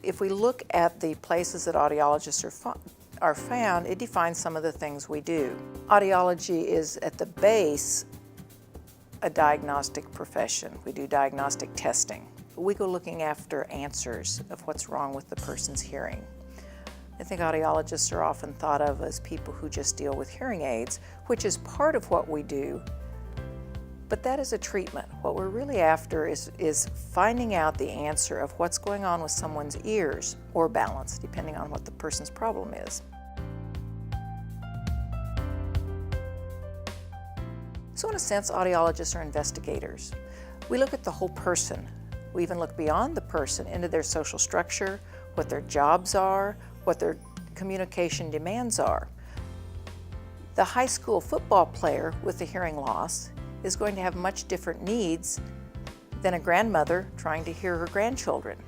If we look at the places that audiologists are found, it defines some of the things we do. Audiology is at the base a diagnostic profession. We do diagnostic testing. We go looking after answers of what's wrong with the person's hearing. I think audiologists are often thought of as people who just deal with hearing aids, which is part of what we do, but that is a treatment. What we're really after is finding out the answer of what's going on with someone's ears or balance, depending on what the person's problem is. So in a sense, audiologists are investigators. We look at the whole person. We even look beyond the person into their social structure, what their jobs are, what their communication demands are. The high school football player with a hearing loss is going to have much different needs than a grandmother trying to hear her grandchildren.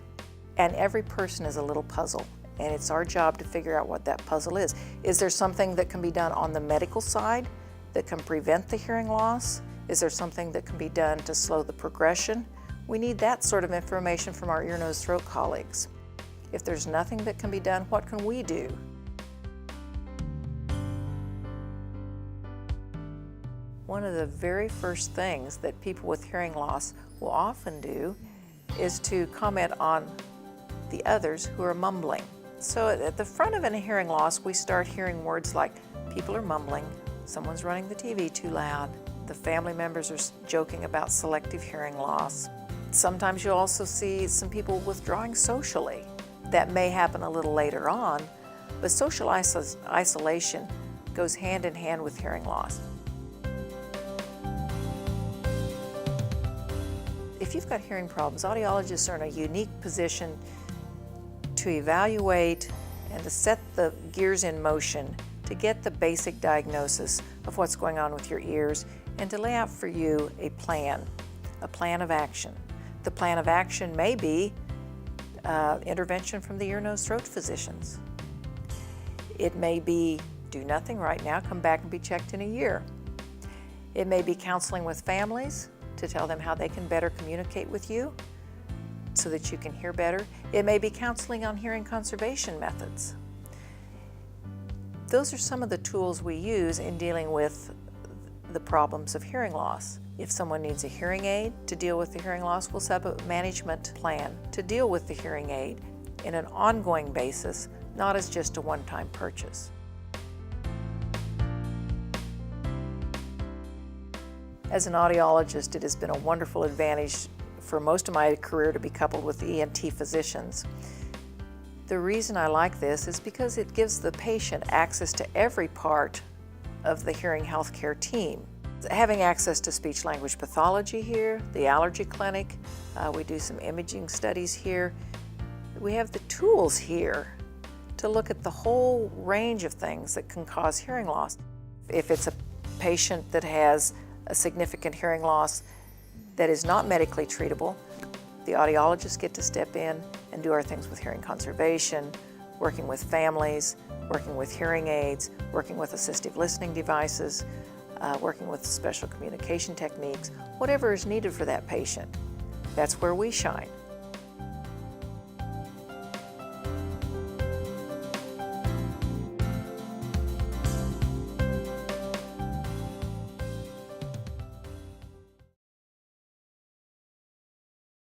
And every person is a little puzzle, and it's our job to figure out what that puzzle is. Is there something that can be done on the medical side that can prevent the hearing loss? Is there something that can be done to slow the progression? We need that sort of information from our ear, nose, throat colleagues. If there's nothing that can be done, what can we do? One of the very first things that people with hearing loss will often do is to comment on the others who are mumbling. So at the front of a hearing loss, we start hearing words like, people are mumbling, someone's running the TV too loud, the family members are joking about selective hearing loss. Sometimes you'll also see some people withdrawing socially. That may happen a little later on, but social isolation goes hand in hand with hearing loss. If you've got hearing problems, audiologists are in a unique position to evaluate and to set the gears in motion to get the basic diagnosis of what's going on with your ears and to lay out for you a plan of action. The plan of action may be intervention from the ear, nose, throat physicians. It may be do nothing right now, come back and be checked in a year. It may be counseling with families to tell them how they can better communicate with you so that you can hear better. It may be counseling on hearing conservation methods. Those are some of the tools we use in dealing with the problems of hearing loss. If someone needs a hearing aid to deal with the hearing loss, we'll set up a management plan to deal with the hearing aid in an ongoing basis, not as just a one-time purchase. As an audiologist, it has been a wonderful advantage for most of my career to be coupled with ENT physicians. The reason I like this is because it gives the patient access to every part of the hearing healthcare team. Having access to speech-language pathology here, the allergy clinic, we do some imaging studies here. We have the tools here to look at the whole range of things that can cause hearing loss. If it's a patient that has a significant hearing loss that is not medically treatable, the audiologists get to step in and do our things with hearing conservation, working with families, working with hearing aids, working with assistive listening devices, working with special communication techniques, whatever is needed for that patient. That's where we shine.